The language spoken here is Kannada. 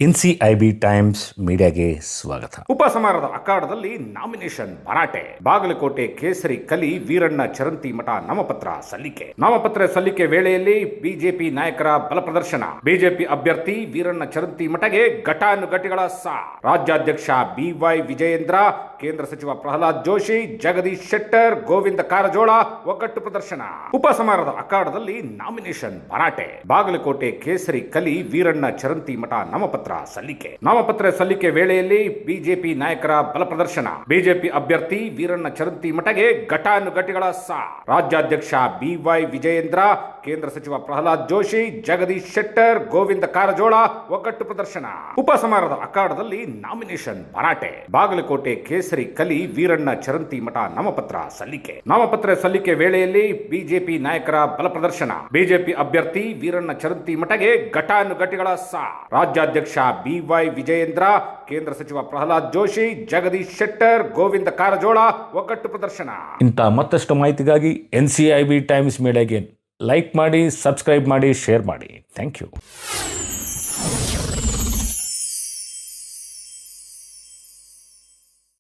ಎನ್ಸಿಐಬಿ ಟೈಮ್ಸ್ ಮೀಡಿಯಾಗೆ ಸ್ವಾಗತ. ಉಪಸಂಹಾರದ ಅಖಾಡದಲ್ಲಿ ನಾಮಿನೇಷನ್ ಭರಾಟೆ. ಬಾಗಲಕೋಟೆ ಕೇಸರಿ ಕಲಿ ವೀರಣ್ಣ ಚರಂತಿ ಮಠ ನಾಮಪತ್ರ ಸಲ್ಲಿಕೆ ವೇಳೆಯಲ್ಲಿ ಬಿಜೆಪಿ ನಾಯಕರ ಬಲ ಪ್ರದರ್ಶನ. ಬಿಜೆಪಿ ಅಭ್ಯರ್ಥಿ ವೀರಣ್ಣ ಚರಂತಿ ಮಠಗೆ ಘಟಾನುಘಟಿಗಳ ರಾಜ್ಯಾಧ್ಯಕ್ಷ ಬಿವೈ ವಿಜಯೇಂದ್ರ, ಕೇಂದ್ರ ಸಚಿವ ಪ್ರಹ್ಲಾದ್ ಜೋಶಿ, ಜಗದೀಶ್ ಶೆಟ್ಟರ್, ಗೋವಿಂದ ಕಾರಜೋಳ ಒಗ್ಗಟ್ಟು ಪ್ರದರ್ಶನ. ಉಪಸಂಹಾರದ ಅಖಾಡದಲ್ಲಿ ನಾಮಿನೇಷನ್ ಭರಾಟೆ. ಬಾಗಲಕೋಟೆ ಕೇಸರಿ ಕಲಿ ವೀರಣ್ಣ ಚರಂತಿ ಮಠ ನಾಮಪತ್ರ ಸಲ್ಲಿಕೆ ವೇಳೆಯಲ್ಲಿ ಬಿಜೆಪಿ ನಾಯಕರ ಬಲ ಪ್ರದರ್ಶನ. ಬಿಜೆಪಿ ಅಭ್ಯರ್ಥಿ ವೀರಣ್ಣ ಚರಂತಿ ಮಠಗೆ ಘಟಾನುಘಟಿಗಳ ರಾಜ್ಯಾಧ್ಯಕ್ಷ ಬಿವೈ ವಿಜಯೇಂದ್ರ, ಕೇಂದ್ರ ಸಚಿವ ಪ್ರಹ್ಲಾದ್ ಜೋಶಿ, ಜಗದೀಶ್ ಶೆಟ್ಟರ್, ಗೋವಿಂದ ಕಾರಜೋಳ ಒಗ್ಗಟ್ಟು ಪ್ರದರ್ಶನ. ಉಪಸಂಹಾರದ ಅಖಾಡದಲ್ಲಿ ನಾಮಿನೇಷನ್ ಭರಾಟೆ. ಬಾಗಲಕೋಟೆ ಕೇಸರಿ ಕಲಿ ವೀರಣ್ಣ ಚರಂತಿ ಮಠ ನಾಮಪತ್ರ ಸಲ್ಲಿಕೆ ವೇಳೆಯಲ್ಲಿ ಬಿಜೆಪಿ ನಾಯಕರ ಬಲ ಪ್ರದರ್ಶನ. ಬಿಜೆಪಿ ಅಭ್ಯರ್ಥಿ ವೀರಣ್ಣ ಚರಂತಿ ಮಠಗೆ ಘಟಾನುಘಟಿಗಳ ರಾಜ್ಯಾಧ್ಯಕ್ಷ ಬಿವೈ ವಿಜಯೇಂದ್ರ, ಕೇಂದ್ರ ಸಚಿವ ಪ್ರಹ್ಲಾದ್ ಜೋಶಿ, ಜಗದೀಶ್ ಶೆಟ್ಟರ್, ಗೋವಿಂದ ಕಾರಜೋಳ ಒಗ್ಗಟ್ಟು ಪ್ರದರ್ಶನ. ಇಂಥ ಮತ್ತಷ್ಟು ಮಾಹಿತಿಗಾಗಿ ಎನ್ಸಿಐಬಿ ಟೈಮ್ಸ್ ಮೀಡಿಯಾಗೆ ಲೈಕ್ ಮಾಡಿ, ಸಬ್ಸ್ಕ್ರೈಬ್ ಮಾಡಿ, ಶೇರ್ ಮಾಡಿ. Thank you.